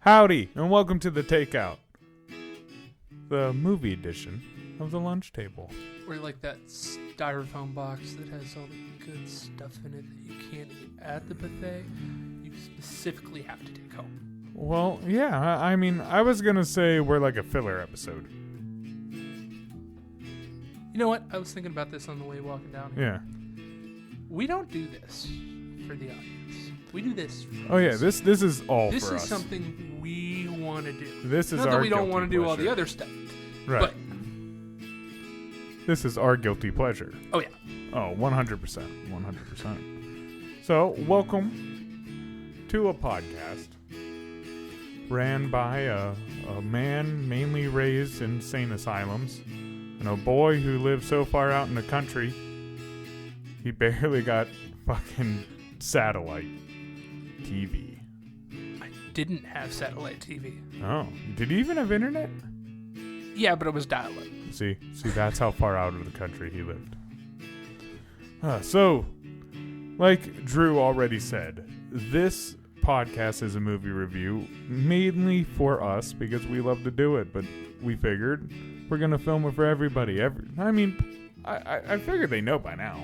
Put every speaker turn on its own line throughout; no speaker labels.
Howdy, and welcome to the Takeout, the movie edition of the lunch table.
Or like that styrofoam box that has all the good stuff in it that you can't eat at the buffet. You specifically have to take home.
Well, yeah, I mean, I was going to say we're like a filler episode.
You know what? I was thinking about this on the way walking down here.
Yeah.
We don't do this for the audience. We do this for
Oh, yeah,
us.
this is all
This
for
is
us.
something we want to do.
This is
Not
our
that we don't
guilty
want to do all
pleasure.
the other stuff.
Right.
But,
This is our guilty pleasure.
oh yeah.
Oh, 100%. 100%. So, welcome to a podcast ran by a man mainly raised in insane asylums and a boy who lived so far out in the country he barely got fucking satellite TV.
I didn't have satellite TV.
Oh, did you even have internet?
Yeah, but it was dial-up.
See, that's how far out of the country he lived. So, like Drew already said, this podcast is a movie review mainly for us because we love to do it, but we figured we're going to film it for everybody. I figured they know by now.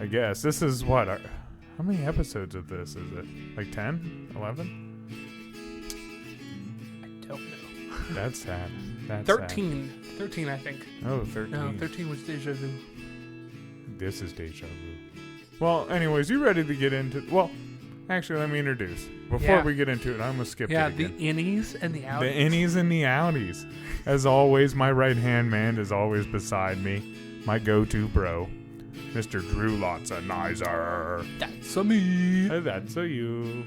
I guess. This is what? How many episodes of this is it? Like 10? 11?
I don't know.
That's sad. That's
13. 13, I think.
Sad. Oh, 13.
No, 13 was Deja Vu.
This is Deja Vu. Well, anyways, you ready to get into... Well, actually, let me introduce. Before we get into it, I'm going to skip it again.
Yeah, the innies and the outies.
The innies and the outies. As always, my right-hand man is always beside me. My go-to bro, Mr. Drew Lotzenizer.
That's a me.
That's a you.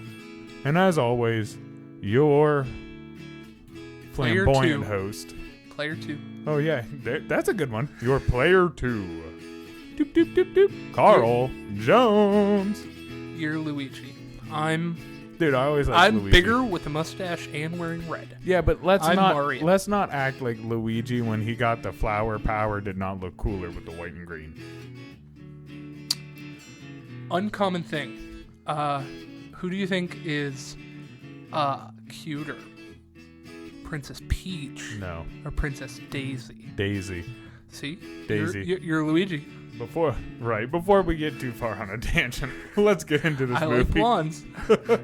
And as always, your
Player
flamboyant
two.
host.
Player 2.
Oh, yeah. That's a good one. Your player 2. Doop, doop, doop, doop. Carl Jones.
You're Luigi.
Dude, I always like
I'm
Luigi.
bigger with a mustache and wearing red.
Yeah, but let's
I'm
not
Mario.
let's not act like Luigi when he got the flower power did not look cooler with the white and green.
Uncommon thing. Who do you think is cuter? Princess Peach
No,
or Princess Daisy?
Daisy.
See?
Daisy.
You're Luigi.
Before we get too far on a tangent, let's get into this
I
movie.
like blondes.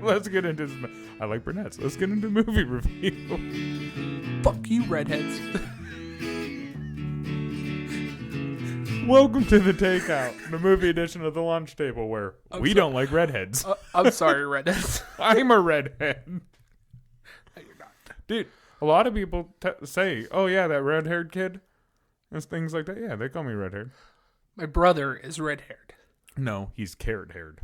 Let's get into this. I like brunettes. Let's get into movie review.
Fuck you, redheads.
Welcome to the Takeout, the movie edition of the lunch table where we don't like redheads.
I'm sorry, redheads.
I'm a redhead.
No, you're not.
Dude, a lot of people say, oh yeah, that red-haired kid. And things like that. Yeah, they call me red-haired.
My brother is red-haired.
No, he's carrot-haired.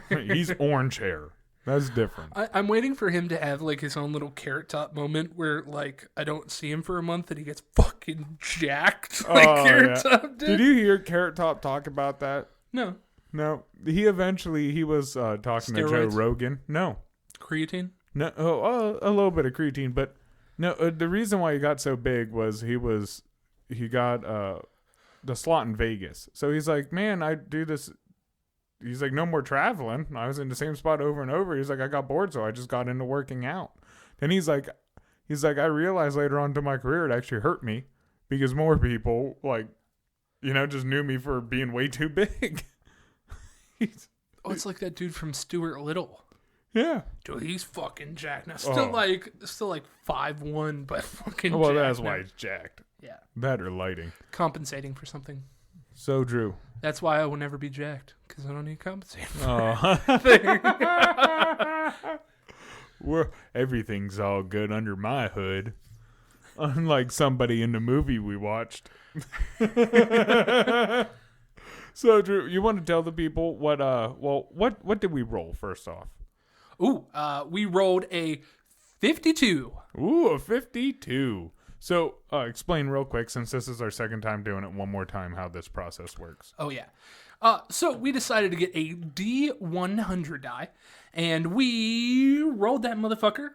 He's orange hair. That's different.
I'm waiting for him to have like his own little Carrot Top moment where like I don't see him for a month and he gets fucking jacked like Carrot Top did.
Did you hear Carrot Top talk about that?
No.
No. He was talking to Joe
Steroids?
Rogan. No.
Creatine?
No. A little bit of creatine, but no. The reason why he got so big was he got the slot in Vegas. So he's like, man, I do this. He's like, no more traveling. I was in the same spot over and over. He's like, I got bored, so I just got into working out. Then he's like, I realized later on to my career it actually hurt me because more people just knew me for being way too big.
It's like that dude from Stuart Little.
Yeah.
Dude, he's fucking jacked now. Still like 5'1", but fucking
Well,
jacked
that's
now.
why he's jacked.
Yeah.
That or lighting.
Compensating for something.
So Drew.
That's why I will never be jacked, because I don't need compensating.
Everything's all good under my hood. Unlike somebody in the movie we watched. So Drew, you want to tell the people what did we roll first off?
Ooh, we rolled a 52.
Ooh, a 52. So, explain real quick, since this is our second time doing it, one more time how this process works.
Oh, yeah. So we decided to get a D100 die, and we rolled that motherfucker,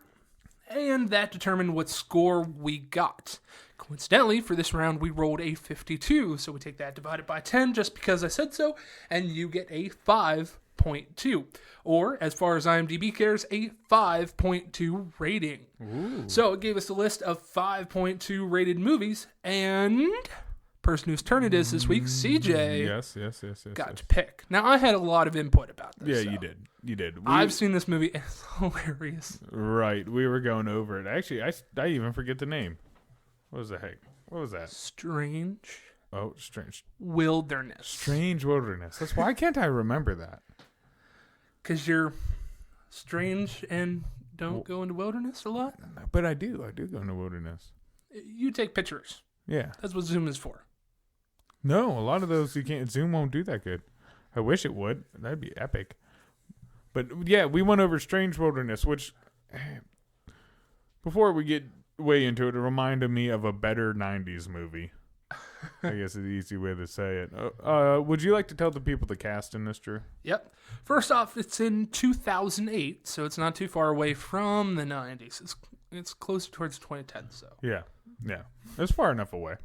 and that determined what score we got. Coincidentally, for this round, we rolled a 52, so we take that divided by 10 just because I said so, and you get a 5 5.2. Or, as far as IMDb cares, a 5.2 rating.
Ooh.
So it gave us a list of 5.2 rated movies, and person whose turn it is this week, CJ,
Yes.
got to pick. Now, I had a lot of input about this.
Yeah,
so.
you did.
I've seen this movie. It's hilarious.
Right, we were going over it. Actually, I even forget the name. What was the heck? What was that?
Strange
Strange
Wilderness.
Strange Wilderness. Why can't I remember that?
Because you're strange and don't go into wilderness a lot?
But I do go into wilderness.
You take pictures.
Yeah.
That's what Zoom is for.
No, a lot of those you can't. Zoom won't do that good. I wish it would. That'd be epic. But yeah, we went over Strange Wilderness, which before we get way into it reminded me of a better 90s movie. I guess is the easy way to say it. Would you like to tell the people the cast in this, Drew?
Yep. First off, it's in 2008, so it's not too far away from the 90s. It's closer towards 2010, so.
Yeah. It's far enough away.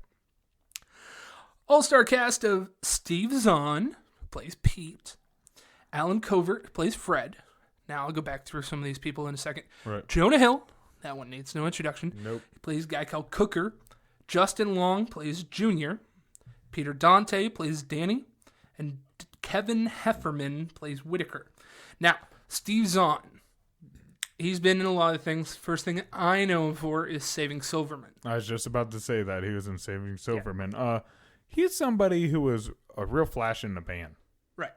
All-star cast of Steve Zahn, who plays Pete. Alan Covert, who plays Fred. Now I'll go back through some of these people in a second.
Right.
Jonah Hill, that one needs no introduction.
Nope.
He plays a guy called Cooker. Justin Long plays Junior. Peter Dante plays Danny. And Kevin Hefferman plays Whitaker. Now, Steve Zahn. He's been in a lot of things. First thing I know him for is Saving Silverman.
I was just about to say that. He was in Saving Silverman. Yeah. He's somebody who was a real flash in the pan.
Right.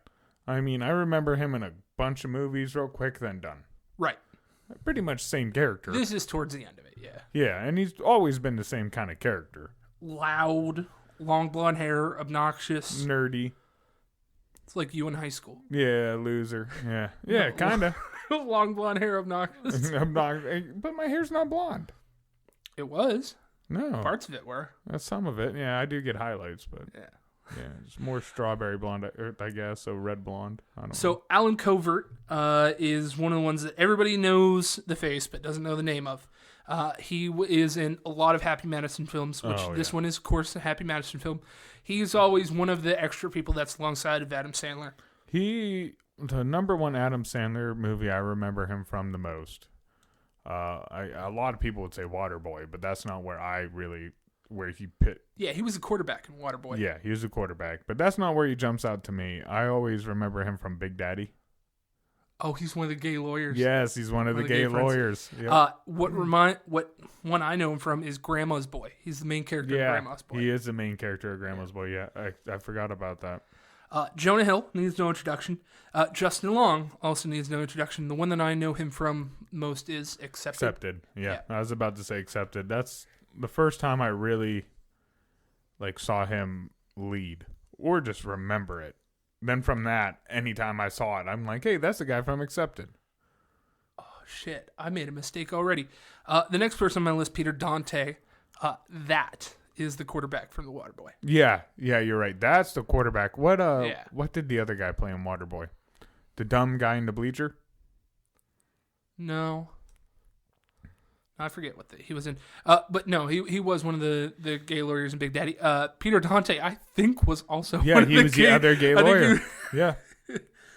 I mean, I remember him in a bunch of movies real quick, then done.
Right.
Pretty much same character.
This is towards the end of it, yeah.
Yeah, and he's always been the same kind of character.
Loud, long blonde hair, obnoxious.
Nerdy.
It's like you in high school.
Yeah, loser. Yeah. Yeah, kind of.
Long blonde hair, obnoxious.
But my hair's not blonde.
It was.
No.
Parts of it were.
Some of it. Yeah, I do get highlights, but
yeah.
Yeah, it's more strawberry blonde, I guess, so red blonde. I don't know.
So Alan Covert is one of the ones that everybody knows the face but doesn't know the name of. He is in a lot of Happy Madison films, which this one is, of course, a Happy Madison film. He's always one of the extra people that's alongside of Adam Sandler.
The number one Adam Sandler movie I remember him from the most. A lot of people would say Waterboy, but that's not where he pit.
Yeah, he was a quarterback in Waterboy.
Yeah, he was a quarterback, but that's not where he jumps out to me. I always remember him from Big Daddy.
Oh, he's one of the gay lawyers.
Yes, he's one of the gay lawyers. Yep.
What one I know him from is Grandma's Boy. He's the main character of Grandma's Boy.
He is the main character of Grandma's Boy. Yeah, I forgot about that.
Jonah Hill needs no introduction. Justin Long also needs no introduction. The one that I know him from most is Accepted.
Yeah, I was about to say Accepted. That's the first time I really saw him lead or just remember it. Then from that, anytime I saw it, I'm like, hey, that's the guy from Accepted.
Oh, shit. I made a mistake already. The next person on my list, Peter Dante. That is the quarterback from The Waterboy.
Yeah, you're right. That's the quarterback. What did the other guy play in Waterboy? The dumb guy in the bleacher?
No. I forget what he was in. But no, he was one of the gay lawyers in Big Daddy. Peter Dante, I think, was also one of
he was the other gay lawyer. Yeah.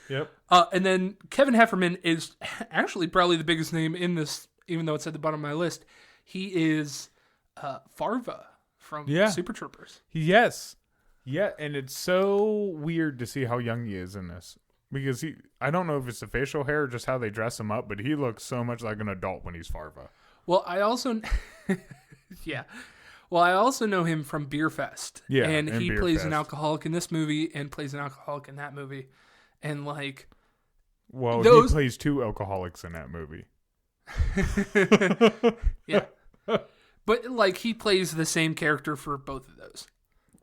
Yep.
And then Kevin Hefferman is actually probably the biggest name in this, even though it's at the bottom of my list. He is Farva from Super Troopers.
Yes. Yeah, and it's so weird to see how young he is in this. Because I don't know if it's the facial hair or just how they dress him up, but he looks so much like an adult when he's Farva.
Well, I also, I also know him from Beer Fest. Yeah, and he plays an alcoholic in this movie and plays an alcoholic in that movie, and he
plays two alcoholics in that movie.
Yeah, but he plays the same character for both of those.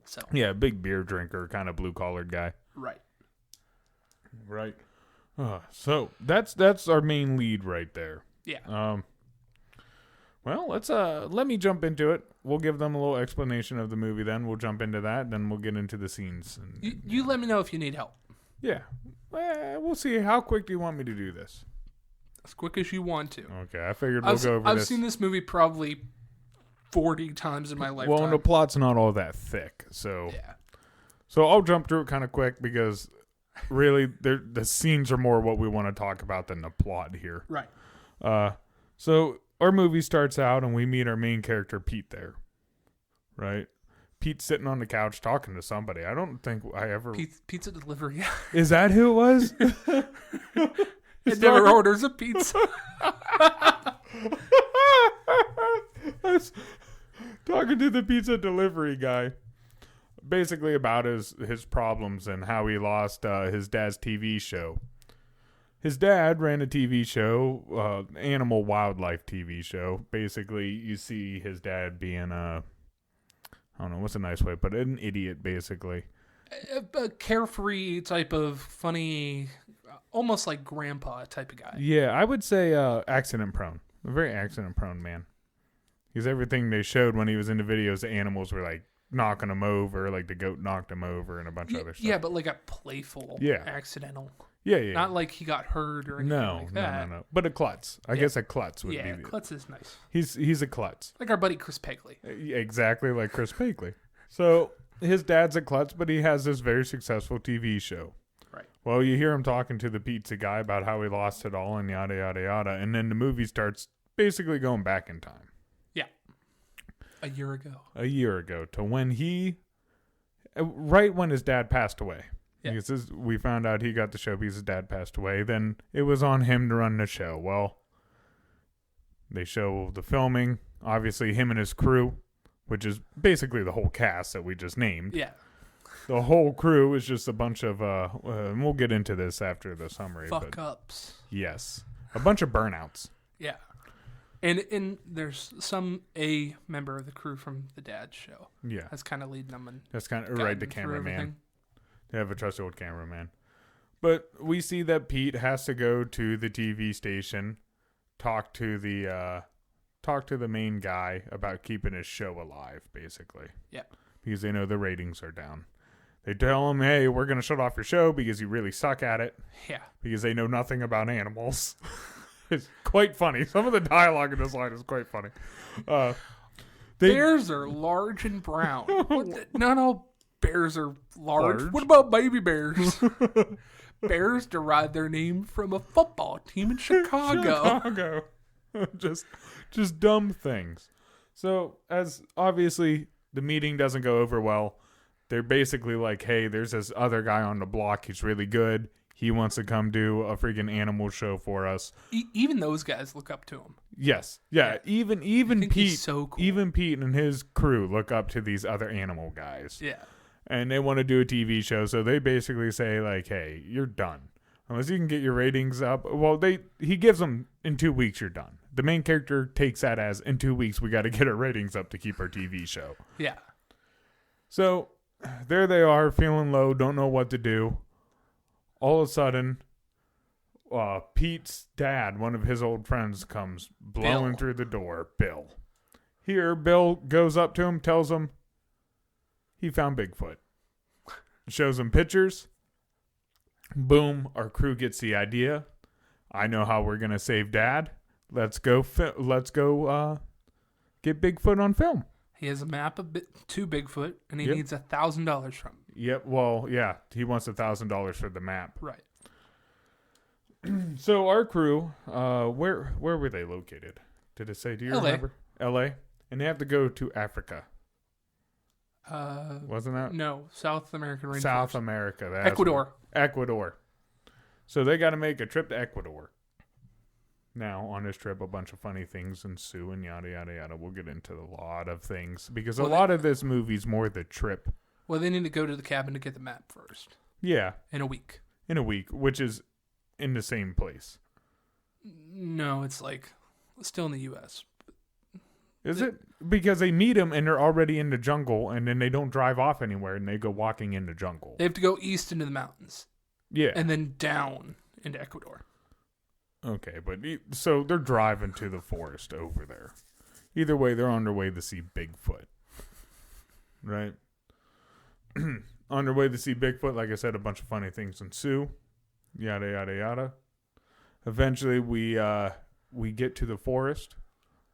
So
yeah, big beer drinker, kind of blue collared guy. Right. So that's our main lead right there.
Yeah.
Well, let me jump into it. We'll give them a little explanation of the movie then. We'll jump into that, then we'll get into the scenes.
You let me know if you need help.
Yeah. We'll see. How quick do you want me to do this?
As quick as you want to.
Okay, I figured we'll go over this.
I've seen this movie probably 40 times in my lifetime.
Well, and the plot's not all that thick, so...
Yeah.
So I'll jump through it kind of quick because really, the scenes are more what we want to talk about than the plot here.
Right.
So our movie starts out and we meet our main character, Pete, there. Right? Pete's sitting on the couch talking to somebody. I don't think I ever...
Pizza delivery.
Is that who it was?
It never orders a pizza.
I was talking to the pizza delivery guy. Basically about his problems and how he lost his dad's TV show. His dad ran a TV show, animal wildlife TV show. Basically, you see his dad being I don't know, what's a nice way to put it? An idiot, basically.
A carefree type of funny, almost like grandpa type of guy.
Yeah, I would say accident prone. A very accident prone man. Because everything they showed when he was in the videos, the animals were like knocking him over, like the goat knocked him over and a bunch of other stuff.
Yeah, but like a playful, accidental.
Yeah.
Not like he got hurt or anything like that.
No. But a klutz. I guess a klutz would be.
Yeah, klutz is nice.
He's a klutz.
Like our buddy Chris Pegley.
Exactly like Chris Pegley. So his dad's a klutz, but he has this very successful TV show.
Right.
Well, you hear him talking to the pizza guy about how he lost it all and yada, yada, yada. And then the movie starts basically going back in time.
Yeah. A year ago
to when right when his dad passed away.
Yeah.
Because we found out he got the show because his dad passed away. Then it was on him to run the show. Well, they show the filming. Obviously, him and his crew, which is basically the whole cast that we just named.
Yeah.
The whole crew is just a bunch of, and we'll get into this after the summary.
Fuck-ups.
Yes. A bunch of burnouts.
Yeah. And there's a member of the crew from the dad's show.
Yeah.
That's kind of leading them. And
that's kind of, right, the cameraman.
Everything.
They have a trusty old cameraman. But we see that Pete has to go to the TV station, talk to the main guy about keeping his show alive, basically.
Yeah.
Because they know the ratings are down. They tell him, hey, we're going to shut off your show because you really suck at it.
Yeah.
Because they know nothing about animals. It's quite funny. Some of the dialogue in this line is quite funny.
Bears are large and brown. Not all bears are large. What about baby bears? Bears derive their name from a football team in Chicago.
just dumb things. So, as obviously the meeting doesn't go over well, they're basically like, hey, there's this other guy on the block. He's really good. He wants to come do a freaking animal show for us.
Even those guys look up to him.
Yes. Yeah. Even Pete.
He's so cool.
Even Pete and his crew look up to these other animal guys.
Yeah.
And they want to do a TV show, so they basically say, like, hey, you're done. Unless you can get your ratings up. Well, he gives them, in 2 weeks, you're done. The main character takes that as, in 2 weeks, we got to get our ratings up to keep our TV show.
Yeah.
So, there they are, feeling low, don't know what to do. All of a sudden, Pete's dad, one of his old friends, comes blowing through the door. Bill. Here, Bill goes up to him, tells him he found Bigfoot. Shows him pictures. Boom, our crew gets the idea. I know how we're going to save Dad. Let's go get Bigfoot on film.
He has a map to Bigfoot, and he needs $1,000 from him.
Yep, well, yeah, he wants $1,000 for the map.
Right.
So our crew, where were they located? Did it say, do you remember? L.A.? And they have to go to Africa. Wasn't that?
No, South American rainforest.
South America. Ecuador. So they got to make a trip to Ecuador. Now, on this trip, a bunch of funny things ensue and yada, yada, yada. We'll get into a lot of things. Because a lot of this movie's more the trip.
Well, they need to go to the cabin to get the map first.
Yeah.
In a week,
which is in the same place.
No, it's like still in the U.S.
Is it? Because they meet him and they're already in the jungle, and then they don't drive off anywhere, and they go walking in the jungle.
They have to go east into the mountains.
Yeah.
And then down into Ecuador.
Okay, but so they're driving to the forest over there. Either way, they're on their way to see Bigfoot. Right? On their way to see Bigfoot, like I said, a bunch of funny things ensue. Yada, yada, yada. Eventually, we get to the forest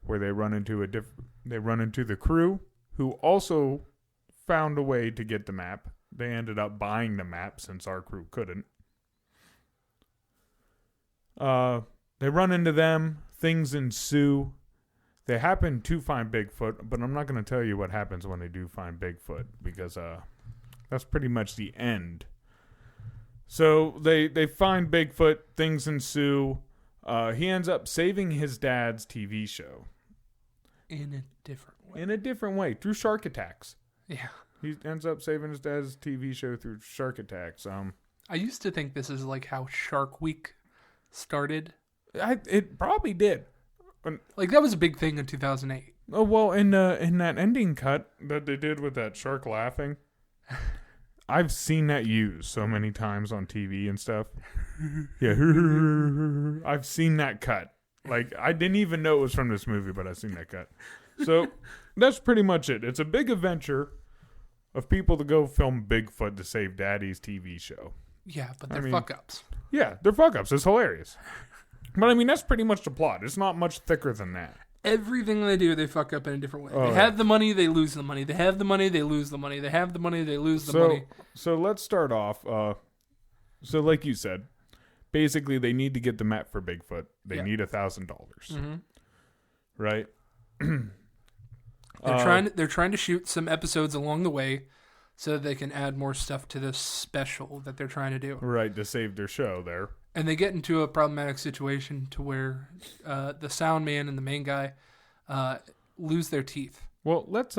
where they run into the crew who also found a way to get the map. They ended up buying the map since our crew couldn't. They run into them. Things ensue. They happen to find Bigfoot, but I'm not going to tell you what happens when they do find Bigfoot because that's pretty much the end. So they find Bigfoot. Things ensue. He ends up saving his dad's TV show.
In a different way.
In a different way, through shark attacks.
Yeah.
He ends up saving his dad's TV show through shark attacks.
I used to think this is like how Shark Week started.
It probably did.
Like that was a big thing in 2008.
Oh well, in that ending cut that they did with that shark laughing, I've seen that used so many times on TV and stuff. Yeah, I've seen that cut. Like I didn't even know it was from this movie, but I've seen that cut. So that's pretty much it. It's a big adventure of people to go film Bigfoot to save Daddy's TV show.
Yeah, but they're fuck ups.
Yeah, they're fuck ups. It's hilarious. But I mean, that's pretty much the plot. It's not much thicker than that.
Everything they do, they fuck up in a different way.
Oh,
they have the money, they lose the money. They have the money, they lose the money. They have the money, they lose the money.
So let's start off. So like you said, basically they need to get the map for Bigfoot. They need $1,000.
Mm-hmm.
Right?
They're trying to shoot some episodes along the way so that they can add more stuff to this special that they're trying to do.
Right, to save their show there.
And they get into a problematic situation to where the sound man and the main guy lose their teeth.
Well, let's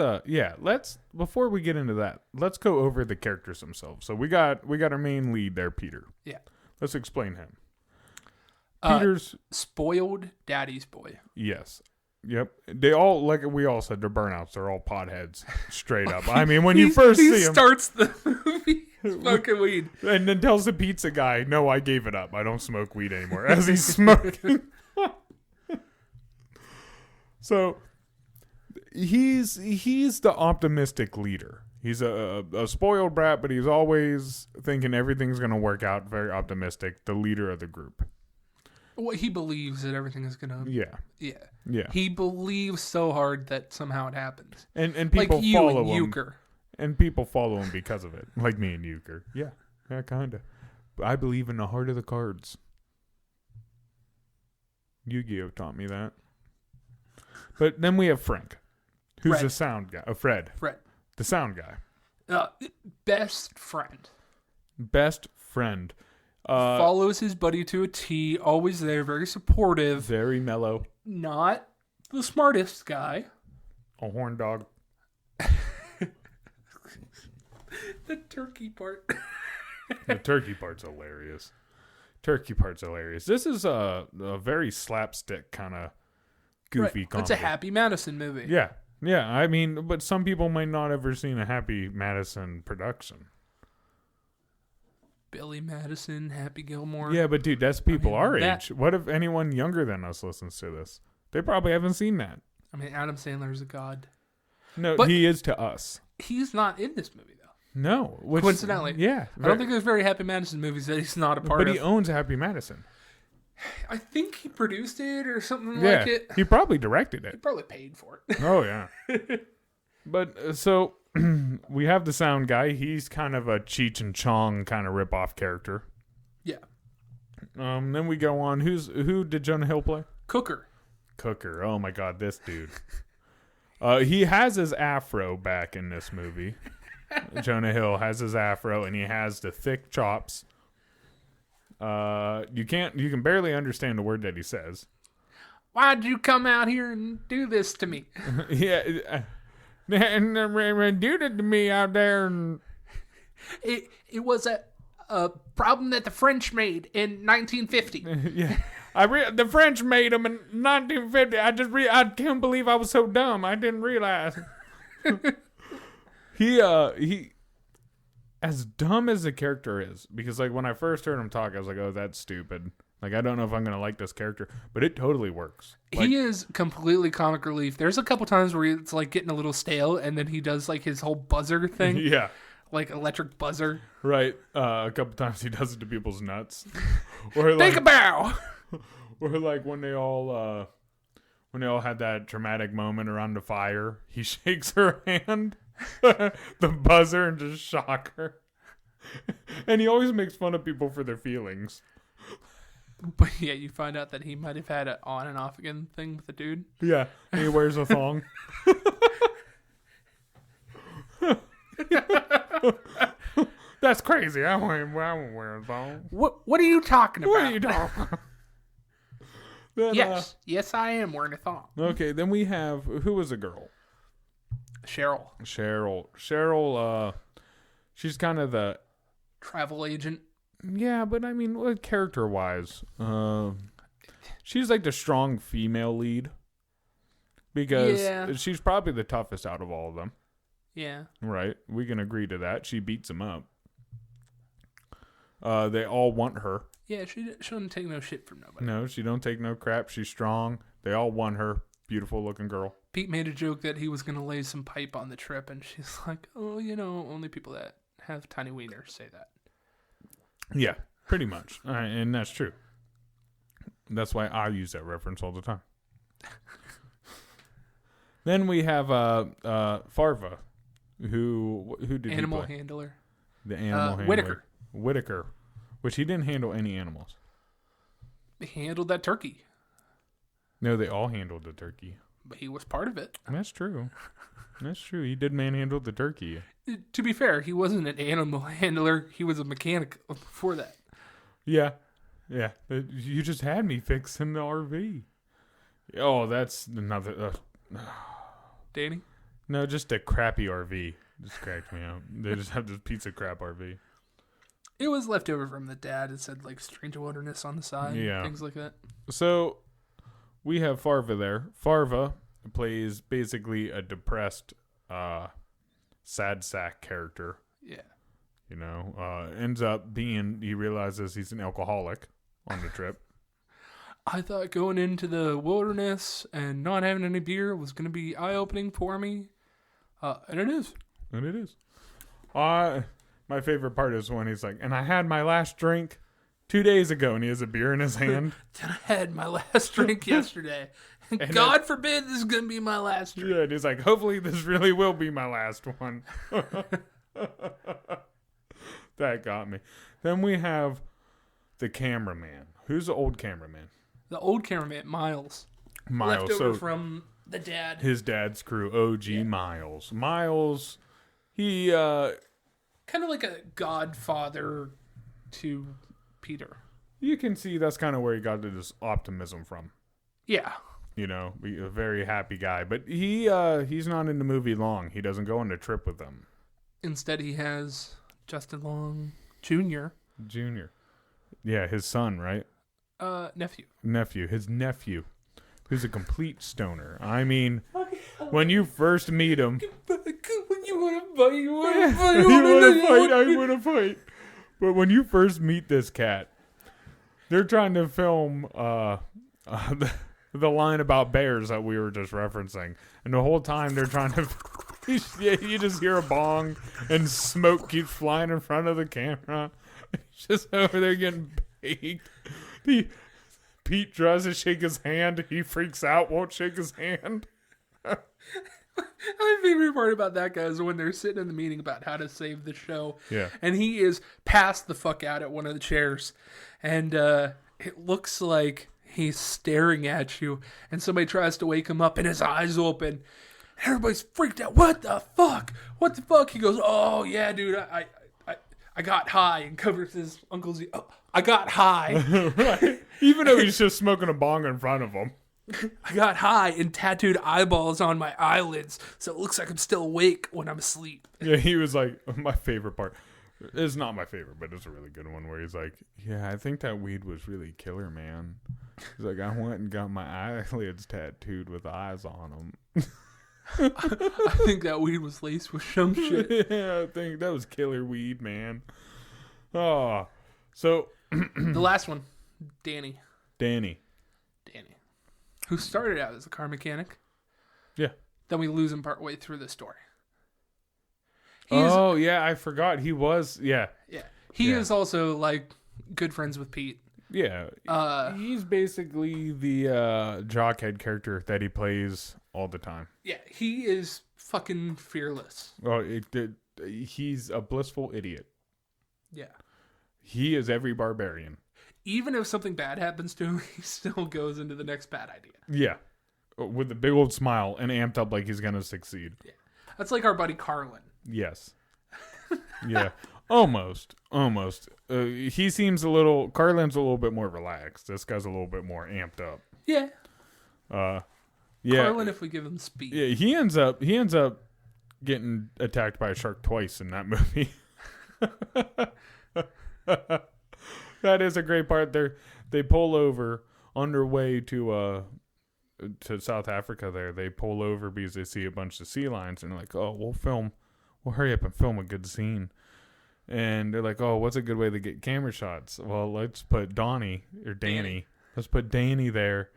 before we get into that, let's go over the characters themselves. So we got our main lead there, Peter.
Yeah.
Let's explain him. Peter's
spoiled daddy's boy.
Yes. Yep. They all, like we all said, they're burnouts. They're all potheads, straight up. I mean, when you first see him,
he starts the movie smoking weed,
and then tells the pizza guy, "No, I gave it up. I don't smoke weed anymore." As he's smoking. So he's the optimistic leader. He's a spoiled brat, but he's always thinking everything's going to work out. Very optimistic. The leader of the group.
Well, he believes that everything is gonna.
Yeah.
He believes so hard that somehow it happens.
And people
like
follow
and
him.
Euchre.
And people follow him because of it, like me and Euchre. Yeah, kind of. I believe in the heart of the cards. Yu-Gi-Oh taught me that. But then we have Frank, who's the sound guy. Fred, the sound guy.
Best friend.
Best friend.
Follows his buddy to a T. Always there, very supportive.
Very mellow.
Not the smartest guy.
A horn dog.
The turkey part.
The turkey part's hilarious. This is a very slapstick kind of goofy comedy.
It's a Happy Madison movie.
Yeah. I mean, but some people might not have ever seen a Happy Madison production.
Billy Madison, Happy Gilmore.
Yeah, but dude, that's people our age. What if anyone younger than us listens to this? They probably haven't seen that.
I mean, Adam Sandler's a god.
No, but he is to us.
He's not in this movie, though.
No.
Coincidentally.
Yeah.
I don't think there's very Happy Madison movies that he's not a part of.
But he owns Happy Madison.
I think he produced it or something like it.
He probably directed it.
He probably paid for it.
Oh, yeah. But, so, we have the sound guy. He's kind of a Cheech and Chong kind of rip-off character.
Yeah.
Then we go on. Who did Jonah Hill play?
Cooker.
Oh, my God, this dude. He has his afro back in this movie. Jonah Hill has his afro, and he has the thick chops. You can barely understand the word that he says.
Why'd you come out here and do this to me?
Yeah. And do it to me out there. And
it was a problem that the French made in 1950.
Yeah, the French made them in 1950. I can't believe I was so dumb. I didn't realize. He as dumb as the character is, because like when I first heard him talk, I was like, oh, that's stupid. Like, I don't know if I'm going to like this character, but it totally works. Like, he
is completely comic relief. There's a couple times where it's like getting a little stale, and then he does like his whole buzzer thing.
Yeah.
Like electric buzzer.
Right. A couple times he does it to people's nuts. Or like,
take a bow.
Or like when they all had that traumatic moment around the fire, he shakes her hand, the buzzer, and just shock her. And he always makes fun of people for their feelings.
But yeah, you find out that he might have had an on and off again thing with the dude.
Yeah, and he wears a thong. That's crazy. I won't wear a thong.
What are you talking about?
What are you talking about? Then,
yes, I am wearing a thong.
Okay, then we have, who was a girl?
Cheryl,
she's kind of the
travel agent.
Yeah, but I mean, character-wise, she's like the strong female lead because she's probably the toughest out of all of them.
Yeah.
Right? We can agree to that. She beats them up. They all want her.
Yeah, she doesn't take no shit from nobody.
No, she don't take no crap. She's strong. They all want her. Beautiful-looking girl.
Pete made a joke that he was going to lay some pipe on the trip, and she's like, oh, only people that have tiny wieners say that.
Yeah, pretty much. And that's true. That's why I use that reference all the time. Then we have Farva, who did
Animal
he play?
handler.
The animal handler.
Whitaker,
which he didn't handle any animals.
He handled that turkey.
No, they all handled the turkey.
But he was part of it.
That's true. That's true. He did manhandle the turkey.
To be fair, he wasn't an animal handler. He was a mechanic before that.
Yeah. Yeah. You just had me fixing the RV. Oh, that's another...
Danny?
No, just a crappy RV. Just cracked me out. They just have this piece of crap RV.
It was left over from the dad. It said, like, Strange Wilderness on the side. Yeah. Things like that.
So, we have Farva there. Farva plays basically a depressed, sad sack character.
Yeah.
Ends up being, he realizes he's an alcoholic on the trip.
I thought going into the wilderness and not having any beer was going to be eye-opening for me. And it is.
And it is. My favorite part is when he's like, and I had my last drink 2 days ago, and he has a beer in his hand.
I had my last drink yesterday. And God forbid this is going to be my last drink.
Yeah, and he's like, hopefully this really will be my last one. That got me. Then we have the cameraman. Who's the old cameraman?
The old cameraman, Miles. Left over from the dad.
His dad's crew, OG Miles. Miles, he...
kind of like a godfather to Peter.
You can see that's kind of where he got this optimism from.
Yeah.
A very happy guy. But he's not in the movie long. He doesn't go on a trip with them.
Instead, he has Justin Long Jr.
Yeah, his son, right?
Nephew.
His nephew, who's a complete stoner. I mean, when you first meet him...
You want to fight? You
want to fight. But when you first meet this cat, they're trying to film the line about bears that we were just referencing. And the whole time they're trying to... you just hear a bong and smoke keeps flying in front of the camera. It's just over there getting baked. Pete tries to shake his hand. He freaks out, won't shake his hand.
My favorite part about that guy is when they're sitting in the meeting about how to save the show.
Yeah.
And he is passed the fuck out at one of the chairs. And it looks like he's staring at you. And somebody tries to wake him up and his eyes open. Everybody's freaked out. What the fuck? What the fuck? He goes, oh, yeah, dude, I got high. And covers his uncle's ear. Oh, I got high.
Right. Even though he's just smoking a bong in front of him.
I got high and tattooed eyeballs on my eyelids, so it looks like I'm still awake when I'm asleep.
Yeah, he was like, my favorite part. It's not my favorite, but it's a really good one where he's like, yeah, I think that weed was really killer, man. He's like, I went and got my eyelids tattooed with eyes on them.
I think that weed was laced with some shit.
Yeah, I think that was killer weed, man. Oh, so.
The last one, Danny. Who started out as a car mechanic.
Yeah.
Then we lose him partway through the story.
I forgot. He was, yeah.
Yeah. He is also, like, good friends with Pete.
Yeah. He's basically the jockhead character that he plays all the time.
Yeah, he is fucking fearless.
Oh, he's a blissful idiot.
Yeah.
He is every barbarian.
even if something bad happens to him, he still goes into the next bad idea.
Yeah. With a big old smile and amped up like he's going to succeed.
Yeah. That's like our buddy Carlin.
Yes. Yeah. Almost. He seems Carlin's a little bit more relaxed. This guy's a little bit more amped up.
Yeah.
Yeah.
Carlin, if we give him speed.
Yeah, he ends up getting attacked by a shark twice in that movie. That is a great part. They pull over on their way to South Africa. They pull over because they see a bunch of sea lions and they're like, "Oh, we'll hurry up and film a good scene." And they're like, "Oh, what's a good way to get camera shots?" Well, let's put Danny. Let's put Danny there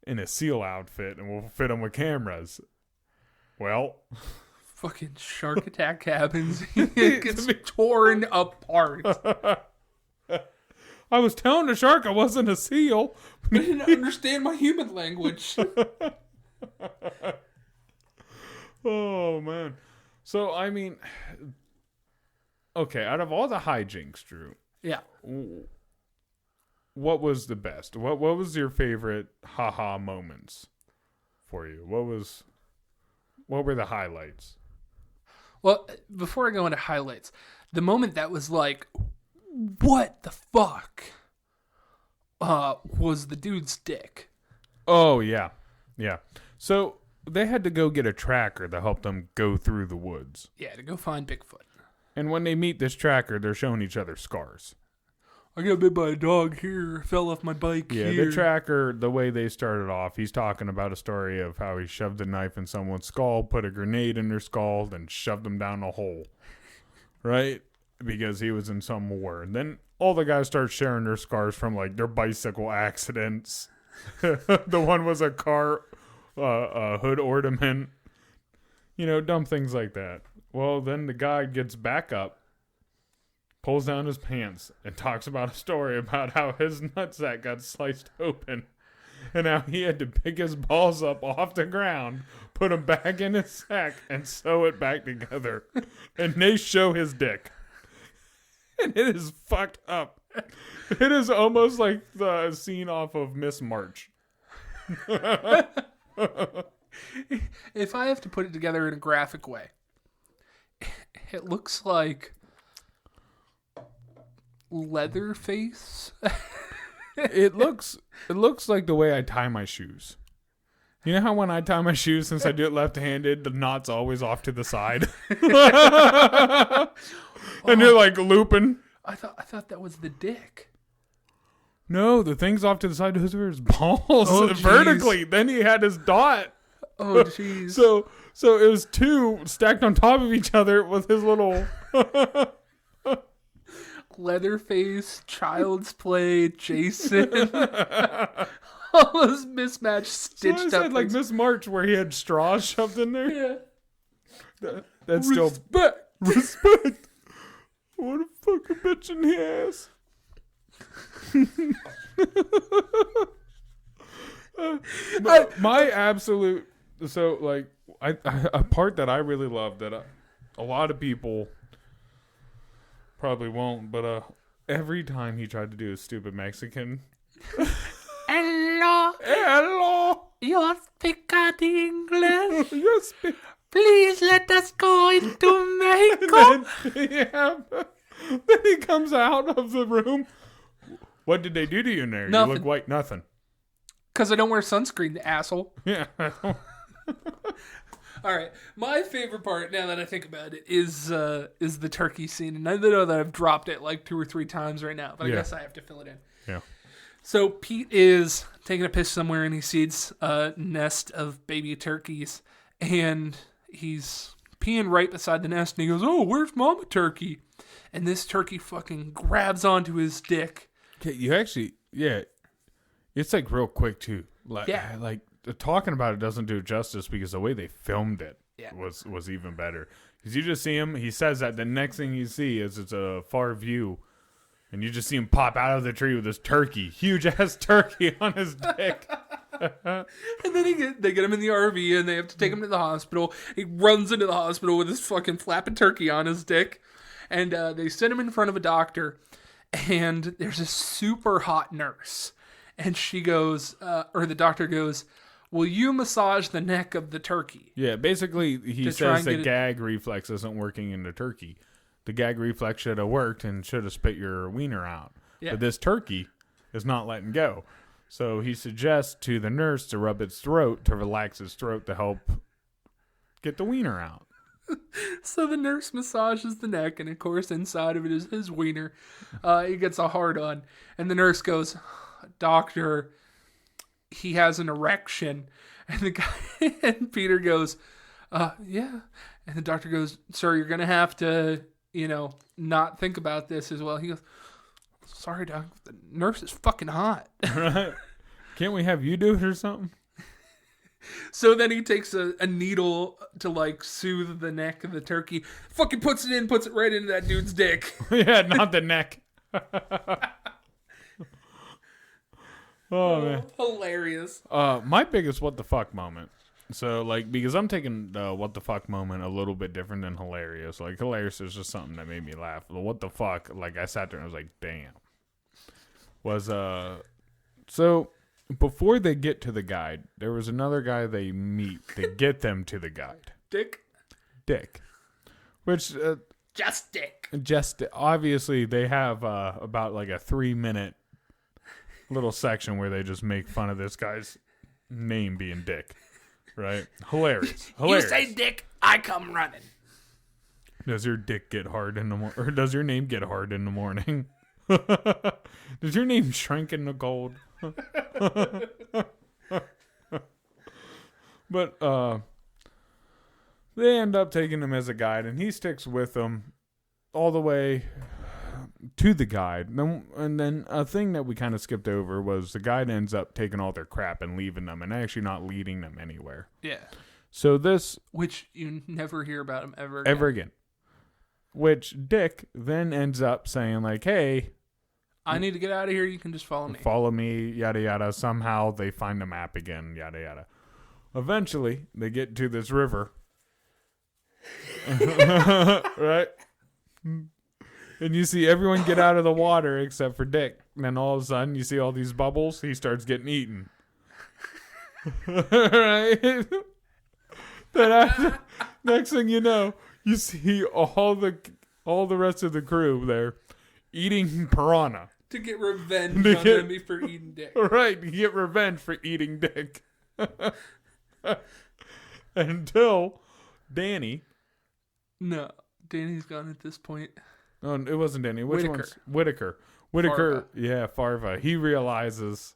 in a SEAL outfit and we'll fit him with cameras. Well,
fucking shark attack happens. It gets torn apart.
I was telling the shark I wasn't a seal.
I didn't understand my human language.
Oh, man. So, I mean, okay, out of all the hijinks, Drew.
Yeah.
What was the best? What was your favorite haha moments for you? What were the highlights?
Well, before I go into highlights, the moment that was like, what the fuck, was the dude's dick.
Oh, yeah. Yeah. So they had to go get a tracker to help them go through the woods.
Yeah, to go find Bigfoot.
And when they meet this tracker, they're showing each other scars.
I got bit by a dog here, fell off my bike here.
Yeah, the tracker, the way they started off, he's talking about a story of how he shoved a knife in someone's skull, put a grenade in their skull, then shoved them down a hole. Right? Because he was in some war. And then all the guys start sharing their scars from, like, their bicycle accidents. The one was a car hood ornament. You know, dumb things like that. Well, then the guy gets back up, pulls down his pants, and talks about a story about how his nutsack got sliced open and how he had to pick his balls up off the ground, put them back in his sack, and sew it back together. And they show his dick. And it is fucked up. It is almost like the scene off of Miss March.
If I have to put it together in a graphic way, it looks like Leatherface.
It looks like the way I tie my shoes. You know how when I tie my shoes, since I do it left-handed, the knot's always off to the side? And you're like looping.
I thought that was the dick.
No, the thing's off to the side. Those are his balls vertically. Then he had his dot.
Oh, jeez.
So it was two stacked on top of each other with his little...
Leatherface, Child's Play, Jason. All those mismatched, stitched
so I said,
up.
Like Miss March, where he had straws shoved in there.
Yeah.
That's still... Respect. What a fucking bitch in the ass. My absolute... So, like, a part that I really love that a lot of people probably won't, but every time he tried to do a stupid Mexican... Hello.
You speak English.
You speak...
Please let us go into Mexico.
Then he comes out of the room. What did they do to you in there?
Nothing.
You look white. Nothing.
Because I don't wear sunscreen, asshole.
Yeah.
All right. My favorite part, now that I think about it, is the turkey scene. And I know that I've dropped it like 2 or 3 times right now, but I guess I have to fill it in.
Yeah.
So Pete is taking a piss somewhere and he sees a nest of baby turkeys. And he's peeing right beside the nest. And he goes, "Oh, where's Mama Turkey?" And this turkey fucking grabs onto his dick.
Okay, you actually, yeah. It's like real quick too. Like,
yeah.
Like talking about it doesn't do it justice because the way they filmed it
yeah.
was even better. Because you just see him, he says that, the next thing you see is it's a far view, and you just see him pop out of the tree with this turkey, huge ass turkey on his dick.
And then they get him in the RV and they have to take him to the hospital. He runs into the hospital with this fucking flapping turkey on his dick, and they send him in front of a doctor. And there's a super hot nurse. And she goes, or the doctor goes, will you massage the neck of the turkey?
Yeah, basically, he says the gag reflex isn't working in the turkey. The gag reflex should have worked and should have spit your wiener out. Yeah. But this turkey is not letting go. So he suggests to the nurse to rub its throat, to relax its throat to help get the wiener out.
So the nurse massages the neck, and of course inside of it is his wiener. He gets a hard on. And the nurse goes, doctor, he has an erection. And the guy and Peter goes, yeah. And the doctor goes, sir, you're gonna have to, not think about this as well. He goes, sorry, doc, the nurse is fucking hot.
Right. Can't we have you do it or something?
So then he takes a needle to soothe the neck of the turkey, fucking puts it right into that dude's dick.
Yeah, not the neck. Oh, man.
Hilarious.
My biggest what the fuck moment. So, because I'm taking the what the fuck moment a little bit different than hilarious. Hilarious is just something that made me laugh. The what the fuck, I sat there and I was like, damn. So, before they get to the guide, there was another guy they meet to get them to the guide. Dick. Which,
Just Dick.
Obviously, they have about a 3-minute little section where they just make fun of this guy's name being Dick. Right? Hilarious.
You say Dick, I come running.
Does your dick get hard in the morning? Or does your name get hard in the morning? Does your name shrink in the cold? But they end up taking him as a guide, and he sticks with them all the way to the guide. And then a thing that we kind of skipped over was the guide ends up taking all their crap and leaving them and actually not leading them anywhere.
Yeah.
So this...
Which you never hear about him ever again.
Which Dick then ends up saying hey...
I need to get out of here. You can just follow me.
Follow me, yada, yada. Somehow they find the map again, yada, yada. Eventually, they get to this river. Right? And you see everyone get out of the water except for Dick. And then all of a sudden, you see all these bubbles. He starts getting eaten. Right? Then next thing you know, you see all the rest of the crew there eating piranha.
To get revenge on them for eating Dick.
Right, to get revenge for eating Dick. Until Danny.
No, Danny's gone at this point.
Oh, it wasn't Danny. Which one's Whitaker? Whitaker, yeah, Farva. He realizes,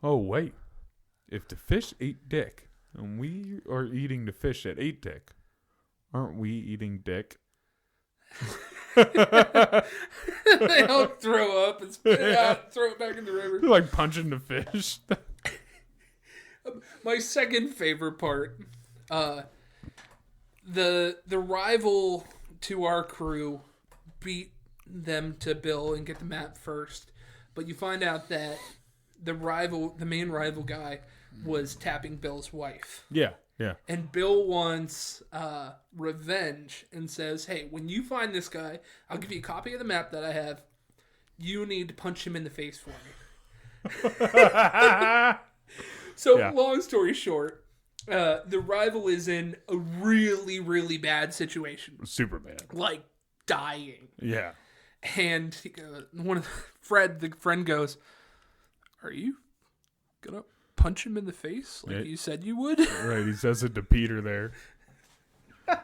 oh, wait. If the fish ate Dick, and we are eating the fish that ate Dick, aren't we eating Dick?
They all throw up and spit it out, throw it back in the river.
They're punching the fish.
My second favorite part, the rival to our crew beat them to Bill and get the map first, but you find out that the main rival guy was tapping Bill's wife.
Yeah. Yeah.
And Bill wants revenge and says, hey, when you find this guy, I'll give you a copy of the map that I have. You need to punch him in the face for me. So, long story short, the rival is in a really, really bad situation.
Super bad.
Dying.
Yeah.
And the friend goes, are you going to punch him in the face you said you would?
Right, he says it to Peter there.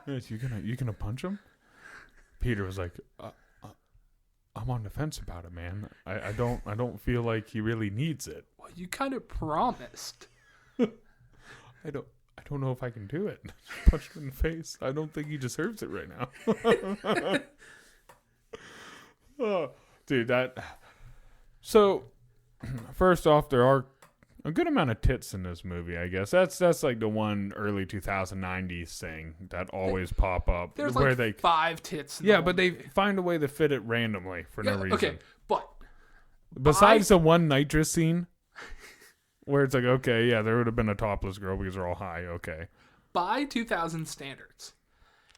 You gonna punch him? Peter was like, I'm on the fence about it, man. I don't feel like he really needs it.
Well, you kind of promised.
I don't know if I can do it. Punch him in the face. I don't think he deserves it right now. Oh, dude, So, first off, there are a good amount of tits in this movie, I guess. That's the one early 2090s thing that always pop up.
There's
where
5 tits in
the but they find a way to fit it randomly for no reason.
Okay, but...
Besides the one nitrous scene, where it's okay, yeah, there would have been a topless girl because they're all high, okay.
By 2000 standards,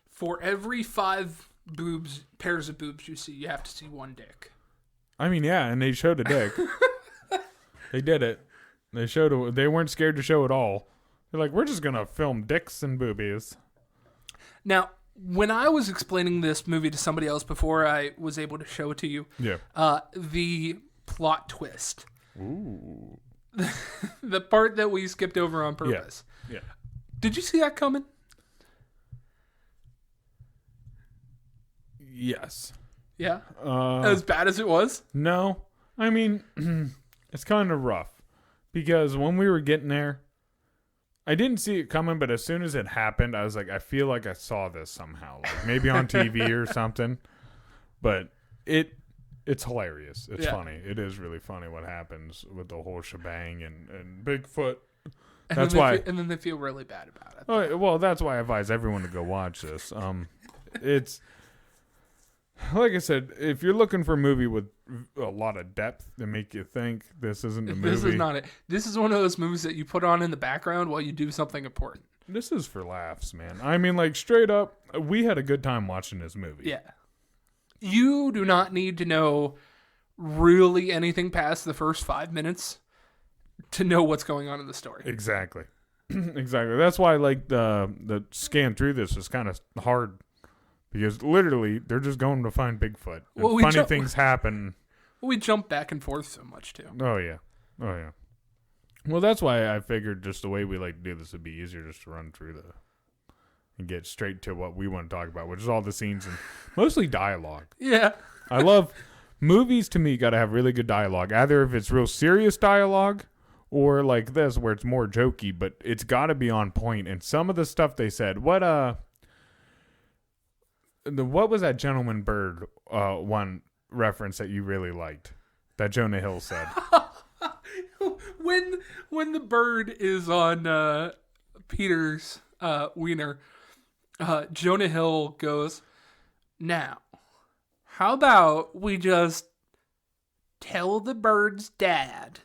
for every 5 pairs of boobs you see, you have to see 1 dick.
I mean, yeah, and they showed a dick. They did it. They weren't scared to show it all. They're like, we're just gonna film dicks and boobies.
Now, when I was explaining this movie to somebody else before I was able to show it to you, the plot twist, the part that we skipped over on purpose.
Yeah.
Did you see that coming?
Yes.
Yeah. As bad as it was?
No. I mean, it's kind of rough because when we were getting there, I didn't see it coming, but as soon as it happened, I was like, I feel like I saw this somehow, like maybe on TV or something. But it's hilarious. It's funny. It is really funny what happens with the whole shebang and Bigfoot. And
then they feel really bad about it.
Oh, well, that's why I advise everyone to go watch this. It's like I said, if you're looking for a movie with a lot of depth to make you think, this isn't the movie.
This is not it. This is one of those movies that you put on in the background while you do something important.
This is for laughs, man. I mean, like, straight up, we had a good time watching this movie.
Yeah. You do not need to know really anything past the first 5 minutes to know what's going on in the story.
Exactly. Exactly. That's why, like, the scan through this is kind of hard. Because literally, they're just going to find Bigfoot. And funny things happen.
We jump back and forth so much, too.
Oh, yeah. Well, that's why I figured just the way we like to do this would be easier just to run through and get straight to what we want to talk about, which is all the scenes and mostly dialogue.
Yeah.
I love movies. To me, got to have really good dialogue. Either if it's real serious dialogue or like this where it's more jokey, but it's got to be on point. And some of the stuff they said, what was that Gentleman Bird one reference that you really liked that Jonah Hill said?
when the bird is on Peter's wiener, Jonah Hill goes, "Now, how about we just tell the bird's dad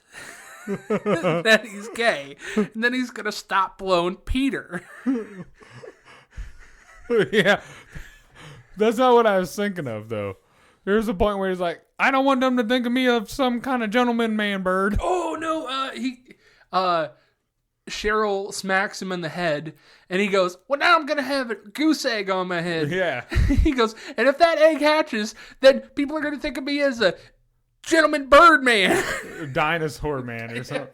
that he's gay, and then he's gonna stop blowing Peter."
Yeah. That's not what I was thinking of, though. There's a point where he's like, I don't want them to think of me of some kind of gentleman man bird.
Oh, no. Cheryl smacks him in the head, and he goes, well, now I'm going to have a goose egg on my head.
Yeah.
He goes, and if that egg hatches, then people are going to think of me as a gentleman bird man.
Dinosaur man or something.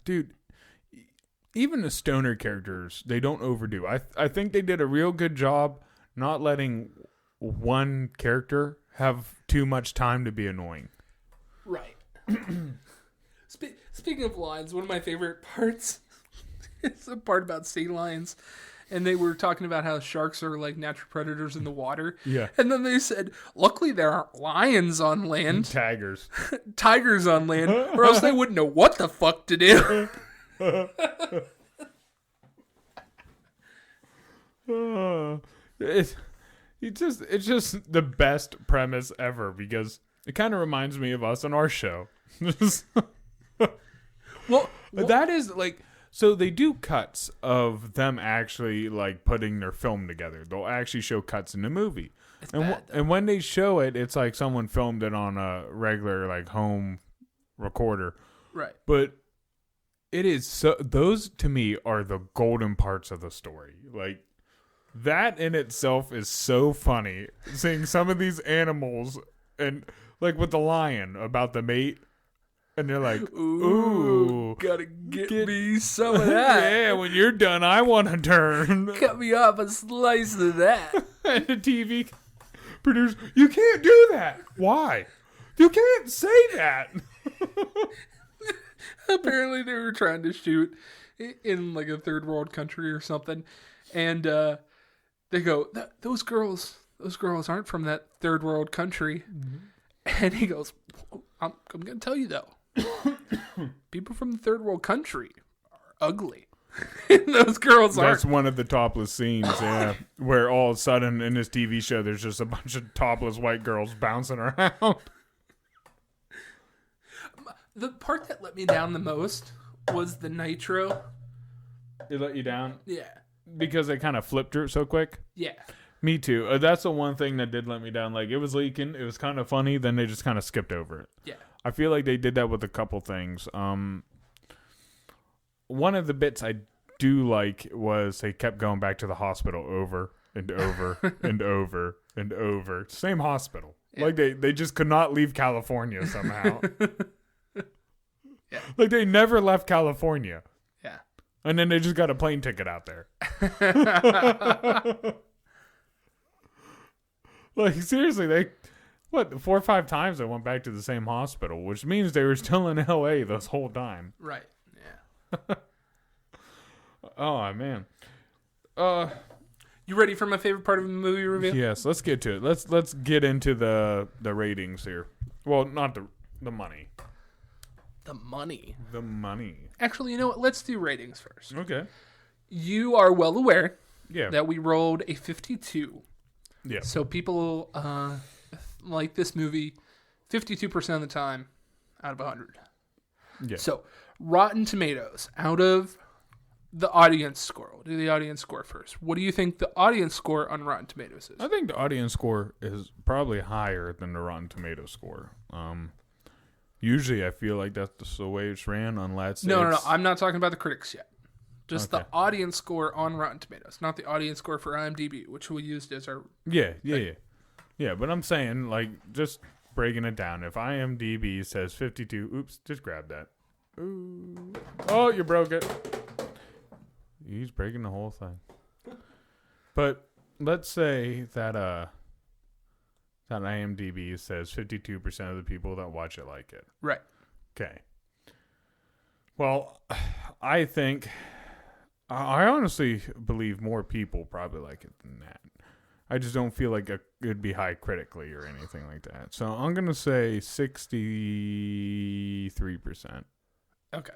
Dude, even the stoner characters, they don't overdo. I think they did a real good job not letting one character have too much time to be annoying.
Right. Speaking of lines, one of my favorite parts is the part about sea lions. And they were talking about how sharks are like natural predators in the water.
Yeah.
And then they said, luckily there aren't lions on land.
Tigers.
Tigers on land, or else they wouldn't know what the fuck to do.
It's just the best premise ever because it kind of reminds me of us on our show. well, that is like, so they do cuts of them actually like putting their film together. They'll actually show cuts in the movie. And when they show it, it's like someone filmed it on a regular like home recorder.
Right.
But it is so, those to me are the golden parts of the story. Like that in itself is so funny. Seeing some of these animals and like with the lion about the mate. And they're like, ooh,
gotta get me some of that.
Yeah, when you're done, I want a turn.
Cut me off a slice of that.
And the TV producer, you can't do that. Why? You can't say that.
Apparently they were trying to shoot in like a third world country or something. And they go, those girls aren't from that third world country. Mm-hmm. And he goes, I'm going to tell you though. People from the third world country are ugly. Those girls aren't.
That's one of the topless scenes, yeah. Where all of a sudden in this TV show there's just a bunch of topless white girls bouncing around.
The part that let me down the most was the nitro.
It let you down?
Yeah.
because they kind of flipped through it so quick.
Yeah.
Me too. That's the one thing that did let me down. Like, it was leaking. It was kind of funny. Then they just kind of skipped over it.
Yeah.
I feel like they did that with a couple things. One of the bits I do like was they kept going back to the hospital over and over and over and over. Same hospital. Yeah. Like, they just could not leave California somehow.
Yeah.
Like, they never left California.
Yeah.
And then they just got a plane ticket out there. Like, seriously, 4 or 5 times they went back to the same hospital, which means they were still in L.A. this whole time.
Right. Yeah.
Oh, man.
You ready for my favorite part of the movie review?
Yes, let's get to it. Let's get into the ratings here. Well, not the money.
The money.
The money.
Actually, you know what? Let's do ratings first.
Okay.
You are well aware
Yeah.
that we rolled a 52.
Yeah.
So people like this movie 52% of the time out of 100.
Yeah.
So Rotten Tomatoes, out of the audience score. We'll do the audience score first. What do you think the audience score on Rotten Tomatoes is?
I think the audience score is probably higher than the Rotten Tomatoes score. Usually I feel like that's the way it's ran, unless
No. I'm not talking about the critics yet. Just
Okay.
the audience score on Rotten Tomatoes, not the audience score for IMDb, which we used as our...
Yeah. Yeah, but I'm saying, like, just breaking it down. If IMDb says 52, oops, just grab that. Ooh. Oh, you broke it. He's breaking the whole thing. But let's say that IMDb says 52% of the people that watch it like it.
Right.
Okay. Well, I think... I honestly believe more people probably like it than that. I just don't feel like it'd be high critically or anything like that. So I'm going to say 63%.
Okay.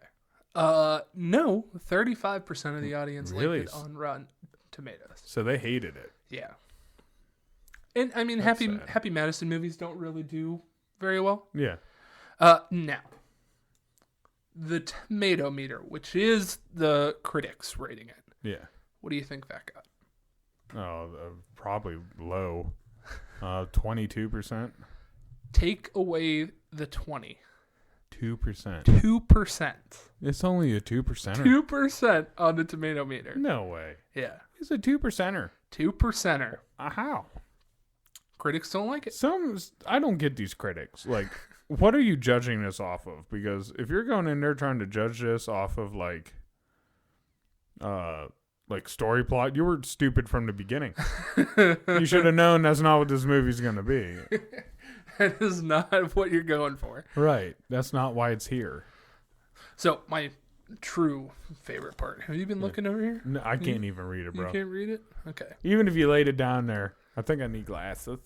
No, 35% of the audience
Really?
liked it on Rotten Tomatoes.
So they hated it.
Yeah. And I mean,
That's
Happy
sad.
Happy Madison movies don't really do very well.
Yeah.
Now, the tomato meter, which is the critics rating it.
Yeah.
What do you think that got?
Oh, probably low. 22%.
Take away the 20.
2%.
2%.
It's only a 2%.
2% on the tomato meter.
No way.
Yeah.
It's a 2%er.
2%er.
How?
Critics don't like it.
I don't get these critics. Like, what are you judging this off of? Because if you're going in there trying to judge this off of like story plot, you were stupid from the beginning. You should have known that's not what this movie's going to be.
That is not what you're going for.
Right. That's not why it's here.
So, my true favorite part. Have you been looking over here?
No, I can't even read it, bro.
You can't read it? Okay.
Even if you laid it down there, I think I need glasses.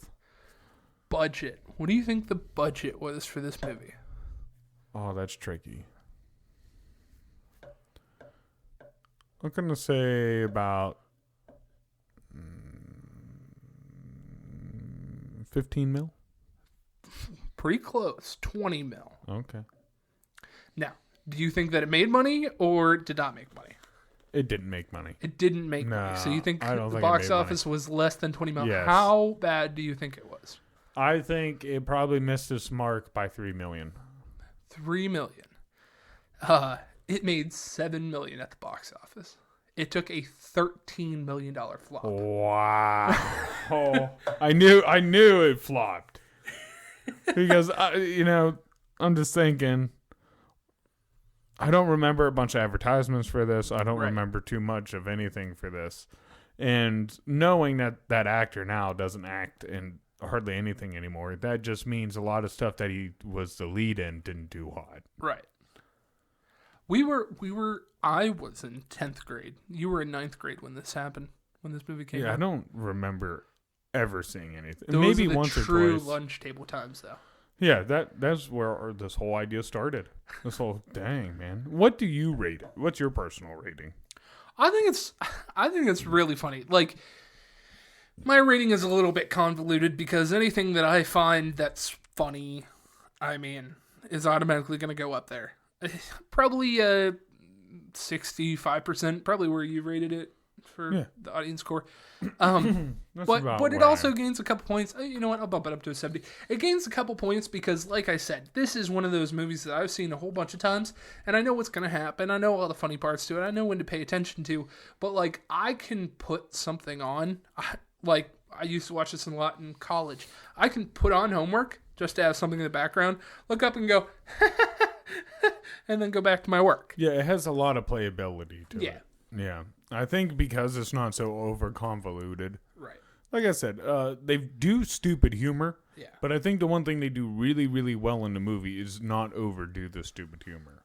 Budget. What do you think the budget was for this movie?
Oh, that's tricky. I'm going to say about 15 mil.
Pretty close. 20 mil.
Okay.
Now, do you think that it made money or did not make money?
It didn't make money.
It didn't make money. So you think
I don't
the
think it
box
made
office was less than 20 mil?
Yes.
How bad do you think it was?
I think it probably missed its mark by 3 million.
3 million. It made 7 million at the box office. It took a $13 million flop.
Wow. I knew it flopped. Because, I'm just thinking, I don't remember a bunch of advertisements for this. I don't remember too much of anything for this. And knowing that actor now doesn't act in hardly anything anymore, that just means a lot of stuff that he was the lead in didn't do hot.
Right. I was in 10th grade. You were in 9th grade when this happened, when this movie came out.
Yeah, I don't remember ever seeing anything.
Those
Maybe
are the
once or
true
twice.
lunch table times, though.
Yeah, that's where this whole idea started. This whole dang, man. What do you rate it? What's your personal rating?
I think it's really funny. Like, my rating is a little bit convoluted because anything that I find that's funny, is automatically going to go up there. Probably 65%, probably where you rated it. for the audience score.
That's about
But it
where
also gains a couple points. You know what? I'll bump it up to a 70. It gains a couple points because, like I said, this is one of those movies that I've seen a whole bunch of times, and I know what's going to happen. I know all the funny parts to it. I know when to pay attention to. But, like, I can put something on. Like, I used to watch this a lot in college. I can put on homework just to have something in the background, look up and go, and then go back to my work.
Yeah, it has a lot of playability to it.
Yeah.
Yeah. I think because it's not so over convoluted.
Right.
Like I said, they do stupid humor.
Yeah.
But I think the one thing they do really, really well in the movie is not overdo the stupid humor.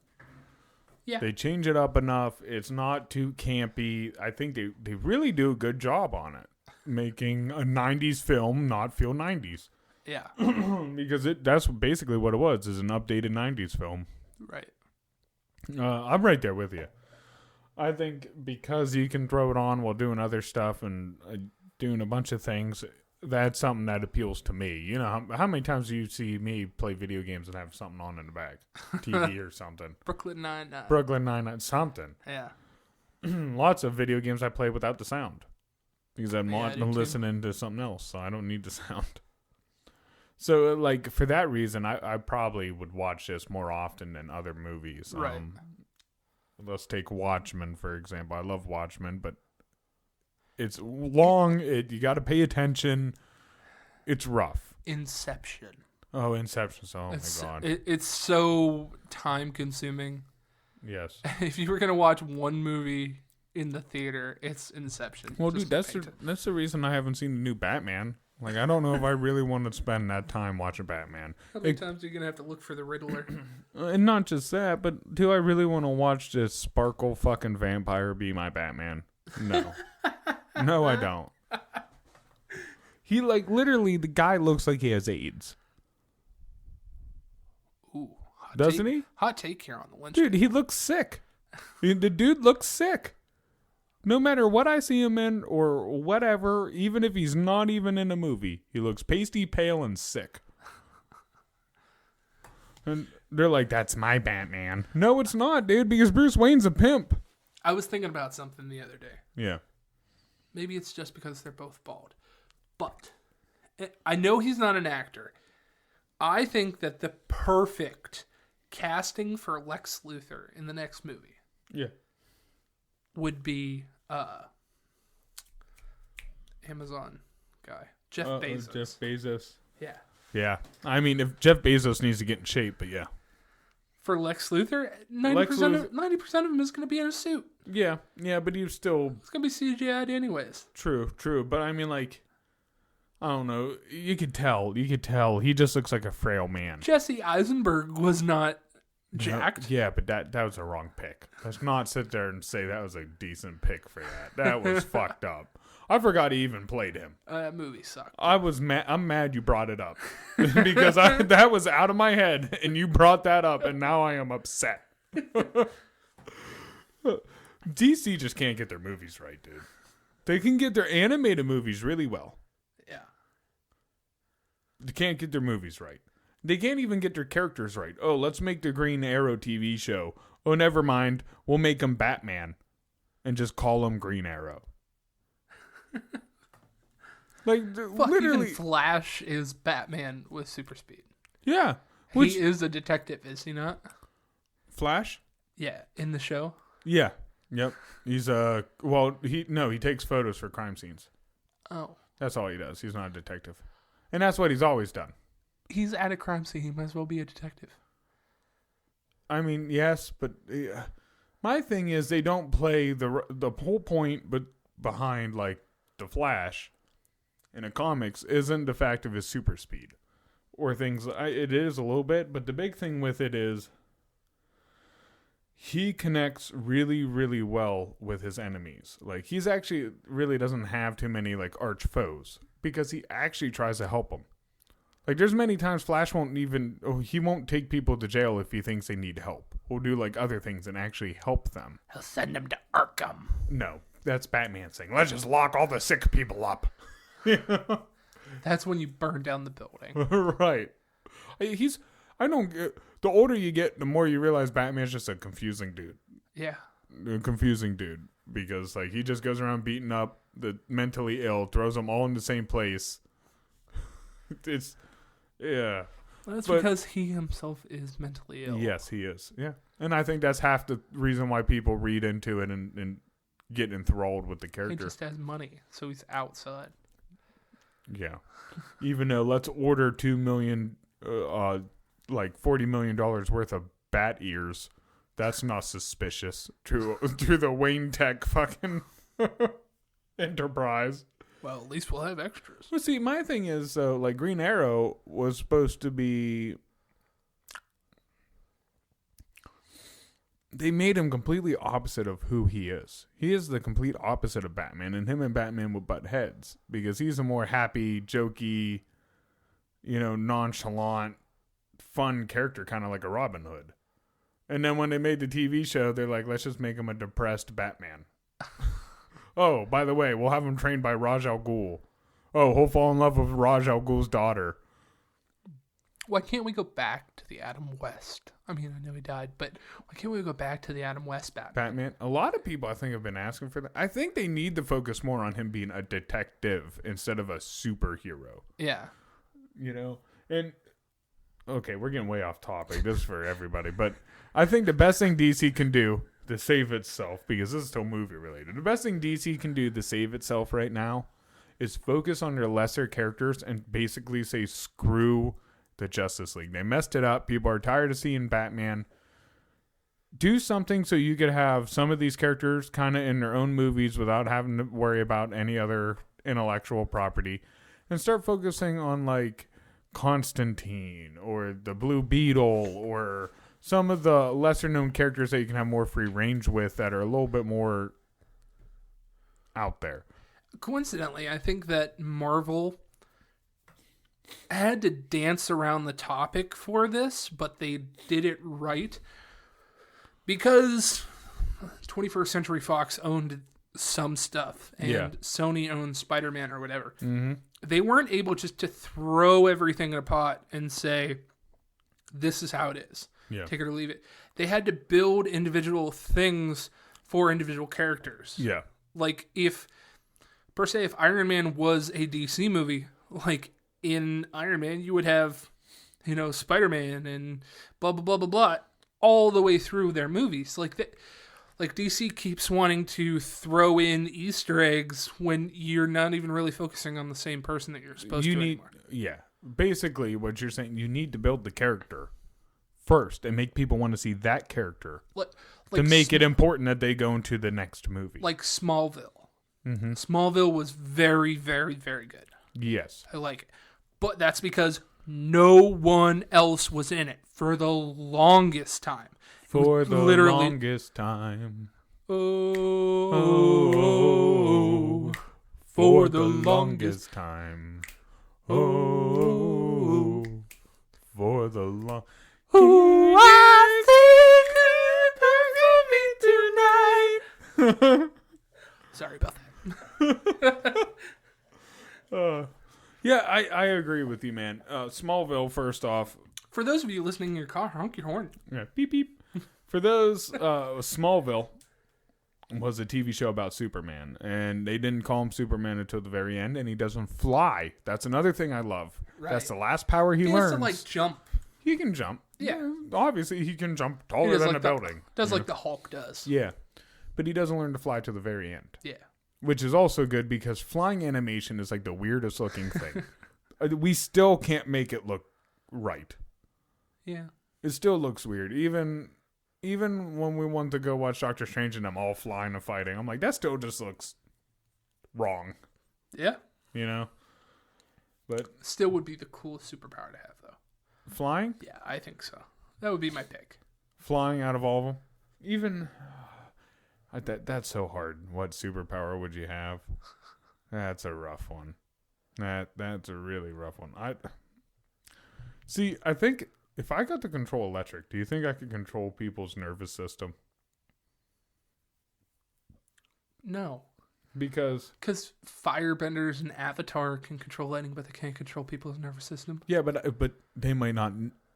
Yeah.
They change it up enough. It's not too campy. I think they really do a good job on it. Making a 90s film not feel 90s.
Yeah.
Because that's basically what it was, is an updated 90s film.
Right.
I'm right there with you. I think because you can throw it on while doing other stuff and doing a bunch of things, that's something that appeals to me. You know, how many times do you see me play video games and have something on in the back? TV or something.
Brooklyn Nine-Nine.
Brooklyn Nine-Nine, something.
Yeah.
Lots of video games I play without the sound. Because I'm listening to something else, so I don't need the sound. So, like, for that reason, I probably would watch this more often than other movies.
Right.
Let's take Watchmen, for example. I love Watchmen, but it's long. You got to pay attention. It's rough.
Inception.
Oh, Inception. Oh, my God.
It's so time-consuming.
Yes.
If you were going to watch one movie in the theater, it's Inception.
Well, dude, that's the reason I haven't seen the new Batman. Like, I don't know if I really want to spend that time watching Batman.
How many times are you going to have to look for the Riddler?
And not just that, but do I really want to watch this sparkle fucking vampire be my Batman? No. No, I don't. He, like, literally, the guy looks like he has AIDS.
Ooh.
Doesn't he?
Hot take here on the lunch.
Dude, he looks sick. The dude looks sick. No matter what I see him in or whatever, even if he's not even in a movie, he looks pasty, pale, and sick. And they're like, that's my Batman. No, it's not, dude, because Bruce Wayne's a pimp.
I was thinking about something the other day.
Yeah.
Maybe it's just because they're both bald. But I know he's not an actor. I think that the perfect casting for Lex Luthor in the next movie would be Amazon guy. Jeff Bezos.
Jeff Bezos.
Yeah.
Yeah. I mean, if Jeff Bezos needs to get in shape, but yeah.
For Lex Luthor, 90% of him is going to be in a suit.
Yeah. Yeah, but he's still...
It's going to be CGI'd anyways.
True. But I mean, like, I don't know. You could tell. He just looks like a frail man.
Jesse Eisenberg was not jacked.
Yeah, but that was a wrong pick. Let's not sit there and say that was a decent pick for that. That was fucked up. I forgot he even played him.
That movie sucked.
I was mad. I'm mad you brought it up because that was out of my head, and you brought that up, and now I am upset. DC just can't get their movies right, dude. They can get their animated movies really well.
Yeah.
They can't get their movies right. They can't even get their characters right. Oh, let's make the Green Arrow TV show. Oh, never mind. We'll make him Batman and just call him Green Arrow. Like, literally.
Even Flash is Batman with super speed.
Yeah.
He is a detective, is he not?
Flash?
Yeah, in the show.
Yeah. Yep. He's he takes photos for crime scenes.
Oh.
That's all he does. He's not a detective. And that's what he's always done.
He's at a crime scene. He might as well be a detective.
I mean, yes, but my thing is they don't play the whole point but behind, like, the Flash in a comics isn't the fact of his super speed or things. It is a little bit, but the big thing with it is he connects really, really well with his enemies. Like, he's actually really doesn't have too many, like, arch foes because he actually tries to help them. Like, there's many times Flash he won't take people to jail if he thinks they need help. He'll do, like, other things and actually help them.
He'll send them to Arkham.
No, that's Batman saying, let's just lock all the sick people up.
That's when you burn down the building.
Right. The older you get, the more you realize Batman's just a confusing dude.
Yeah.
A confusing dude. because like he just goes around beating up the mentally ill, throws them all in the same place. It's yeah.
That's because he himself is mentally ill.
Yes, he is. Yeah, and I think that's half the reason why people read into it and get enthralled with the character.
He just has money, so he's outside.
Yeah, even though let's order $2 million, like $40 million worth of bat ears. That's not suspicious to the Wayne Tech fucking enterprise.
Well, at least we'll have extras.
Well, see, my thing is, like Green Arrow was supposed to be. They made him completely opposite of who he is. He is the complete opposite of Batman, and him and Batman would butt heads because he's a more happy, jokey, nonchalant, fun character, kind of like a Robin Hood. And then when they made the TV show, they're like, let's just make him a depressed Batman. Oh, by the way, we'll have him trained by Ra's al Ghul. Oh, he'll fall in love with Ra's al Ghul's daughter.
Why can't we go back to the Adam West? I mean, I know he died, but why can't we go back to the Adam West Batman?
A lot of people, I think, have been asking for that. I think they need to focus more on him being a detective instead of a superhero.
Yeah.
And, okay, we're getting way off topic. This is for everybody, but I think the best thing DC can do to save itself, because this is still movie related, the best thing DC can do to save itself right now is focus on their lesser characters and basically say screw the Justice League. They messed it up. People are tired of seeing Batman. Do something so you could have some of these characters kind of in their own movies without having to worry about any other intellectual property, and start focusing on like Constantine or the Blue Beetle or some of the lesser known characters that you can have more free range with that are a little bit more out there.
Coincidentally, I think that Marvel had to dance around the topic for this, but they did it right because 21st Century Fox owned some stuff and Sony owned Spider-Man or whatever. Mm-hmm. They weren't able just to throw everything in a pot and say, this is how it is. Yeah. Take it or leave it. They had to build individual things for individual characters.
Yeah.
Like if Iron Man was a DC movie, like in Iron Man, you would have, Spider-Man and blah, blah, blah, blah, blah, all the way through their movies. Like DC keeps wanting to throw in Easter eggs when you're not even really focusing on the same person that you're supposed to anymore.
Yeah. Basically, what you're saying, you need to build the character first and make people want to see that character to make it important that they go into the next movie.
Like Smallville. Mm-hmm. Smallville was very, very, very good.
Yes.
I like it. But that's because no one else was in it for the longest time.
For the longest time. Oh, for the longest time. Oh, for the long. Oh, I think you tonight.
Sorry about
that. Yeah, I agree with you, man. Smallville, first off.
For those of you listening in your car, honk your horn.
Yeah, beep, beep. For those, Smallville was a TV show about Superman, and they didn't call him Superman until the very end, and he doesn't fly. That's another thing I love. Right. That's the last power he learns.
He has to, jump.
He can jump.
Yeah.
Obviously, he can jump taller than a building.
Does like the Hulk does.
Yeah. But he doesn't learn to fly to the very end.
Yeah.
Which is also good because flying animation is like the weirdest looking thing. We still can't make it look right.
Yeah.
It still looks weird. Even when we want to go watch Doctor Strange and them all flying and fighting, I'm like, that still just looks wrong.
Yeah.
But
still would be the coolest superpower to have, though.
Flying?
Yeah, I think so. That would be my pick.
Flying out of all of them? Even... That's so hard. What superpower would you have? That's a rough one. That's a really rough one. I think if I got to control electric, do you think I could control people's nervous system?
No.
Because
firebenders and Avatar can control lightning, but they can't control people's nervous system.
Yeah, but they might not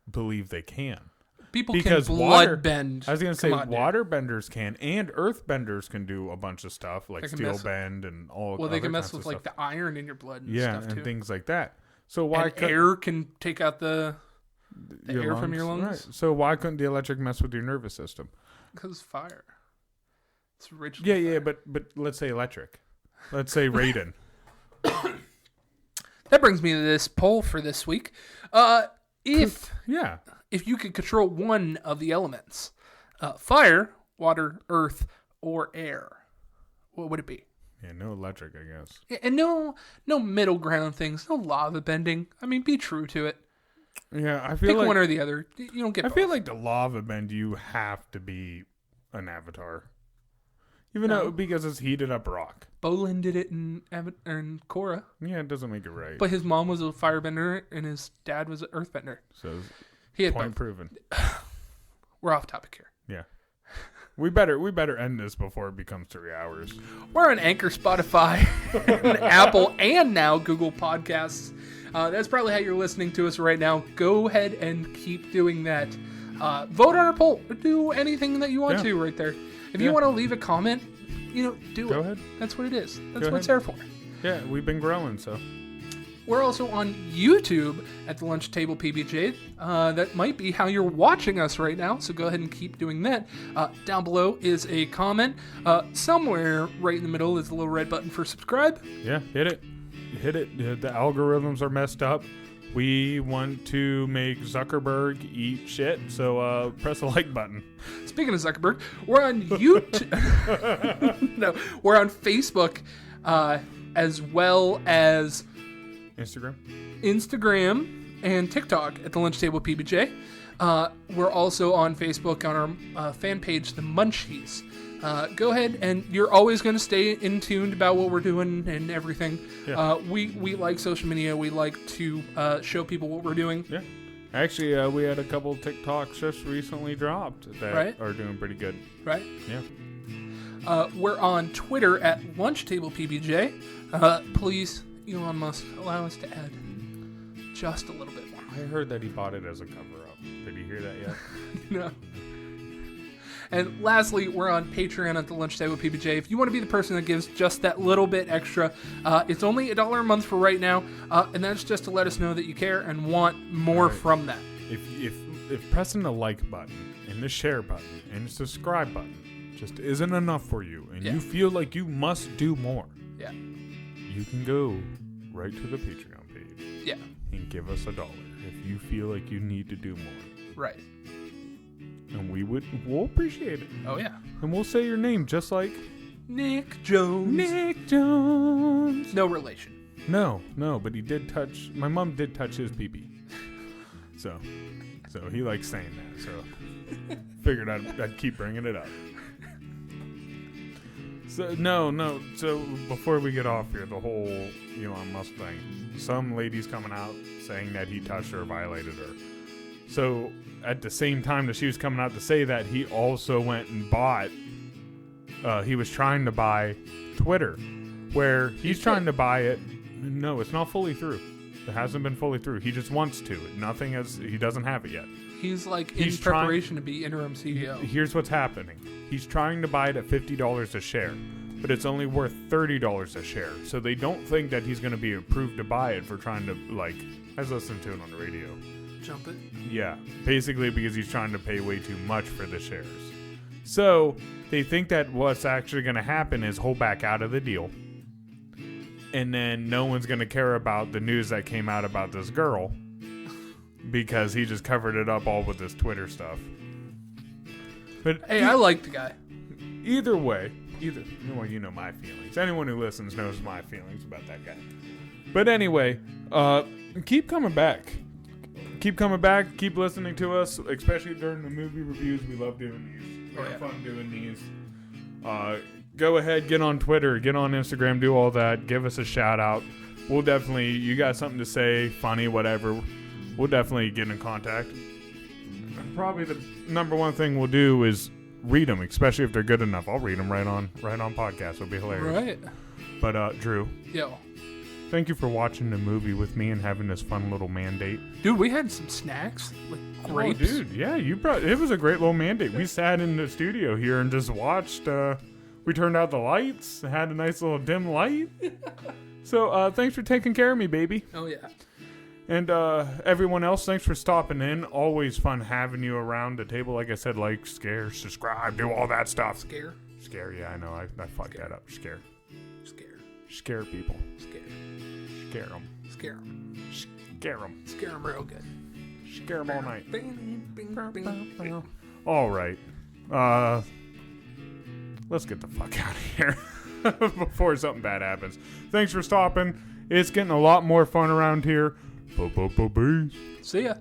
believe they can.
People
because
can
water,
blood bend.
I was going to say
Come on, dude.
water benders can, and earth benders can do a bunch of stuff like
They can
steel
mess-
bend and all.
Well, they can
other
mess
kinds
with
of
like
stuff.
the iron in your blood and
Yeah,
stuff
and
too.
things like that. So why
And air can take out the air from your lungs?
Right. So why couldn't the electric mess with your nervous system?
Because fire. It's rich.
Yeah, but let's say electric. Let's say radon.
That brings me to this poll for this week. If
Yeah.
you could control one of the elements, fire, water, earth, or air, what would it be?
Yeah, no electric, I guess.
Yeah, and no middle ground things, no lava bending. I mean, be true to it.
Yeah, I feel
Pick
like
one or the other. You don't get.
I feel
both.
like the lava bend you have to be an avatar. Even
No.
though because it's heated up rock.
Bolin did it in Korra,
Yeah, it doesn't make it right.
but his mom was a firebender and his dad was an earthbender.
So
He had
point
both.
proven.
We're off topic here.
Yeah. We better end this before it becomes 3 hours.
We're on Anchor, Spotify, and Apple, and now Google Podcasts. That's probably how you're listening to us right now. Go ahead and keep doing that. Vote on our poll. Do anything that you want
Yeah.
to right there. If you
Yeah.
want to leave a comment, do
Go
it.
ahead.
That's what it is. That's
Go
what it's
ahead.
there for.
Yeah, we've been growing, so.
We're also on YouTube at the Lunch Table PBJ. That might be how you're watching us right now, so go ahead and keep doing that. Down below is a comment. Somewhere right in the middle is a little red button for subscribe.
Yeah, hit it. Hit it. The algorithms are messed up. We want to make Zuckerberg eat shit, so press the like button.
Speaking of Zuckerberg, we're on YouTube. No, we're on Facebook, as well as Instagram and TikTok at the Lunch Table PBJ. We're also on Facebook on our fan page, The Munchies. Go ahead, and you're always going to stay in tuned about what we're doing and everything.
Yeah.
We like social media. We like to show people what we're doing.
Yeah. Actually, we had a couple TikToks just recently dropped that
Right.
are doing pretty good.
Right?
Yeah.
We're on Twitter at Lunch Table PBJ. Please, Elon Musk, allow us to add just a little bit more.
I heard that he bought it as a cover-up. Did you hear that yet?
No. And lastly, we're on Patreon at the Lunch Table PBJ. If you want to be the person that gives just that little bit extra, it's only $1 a month for right now, and that's just to let us know that you care and want more
Right.
from that.
If pressing the like button and the share button and the subscribe button just isn't enough for you, and
Yeah.
you feel like you must do more,
Yeah.
you can go right to the Patreon page
Yeah.
and give us $1 if you feel like you need to do more.
Right.
And we'll appreciate it.
Oh, yeah.
And we'll say your name just like
Nick Jones.
Nick Jones.
No relation.
No, but my mom did touch his pee-pee. So he likes saying that. So figured I'd keep bringing it up. So no. So before we get off here, the whole Elon Musk thing, some lady's coming out saying that he touched her, violated her. So at the same time that she was coming out to say that, he also went and bought. He was trying to buy Twitter, where he's trying to buy it. No, it's not fully through. It hasn't been fully through. He just wants to. He doesn't have it yet.
He's in
He's
preparation to be interim CEO.
Here's what's happening. He's trying to buy it at $50 a share, but it's only worth $30 a share. So they don't think that he's going to be approved to buy it for trying to, I was listening to it on the radio.
Jump it.
Yeah, basically because he's trying to pay way too much for the shares. So they think that what's actually going to happen is he'll back out of the deal. And then no one's going to care about the news that came out about this girl because he just covered it up all with his Twitter stuff. But
Hey, I like the guy.
either way, well, you know my feelings. Anyone who listens knows my feelings about that guy. But anyway, keep coming back. Keep coming back. Keep listening to us, especially during the movie reviews. We love doing these. We're fun doing these. Go ahead, get on Twitter, get on Instagram, do all that. Give us a shout out. We'll definitely, you got something to say, funny, whatever. We'll definitely get in contact. Probably the number one thing we'll do is read them, especially if they're good enough. I'll read them right on podcast. It'll be hilarious.
Right.
But Drew,
Yo.
Thank you for watching the movie with me and having this fun little mandate.
Dude, we had some snacks, like grapes.
Oh, dude, yeah, it was a great little mandate. We sat in the studio here and just watched. We turned out the lights, had a nice little dim light. So thanks for taking care of me, baby.
Oh, yeah.
And everyone else, thanks for stopping in. Always fun having you around the table. Like I said, like, share, subscribe, do all that stuff. Scare, yeah, I know. I fucked that up. Scare people. Scare them.
Scare them real good.
Scare them all night.
Bing, bing, bing, bing.
All right. Let's get the fuck out of here before something bad happens. Thanks for stopping. It's getting a lot more fun around here. Peace.
See ya.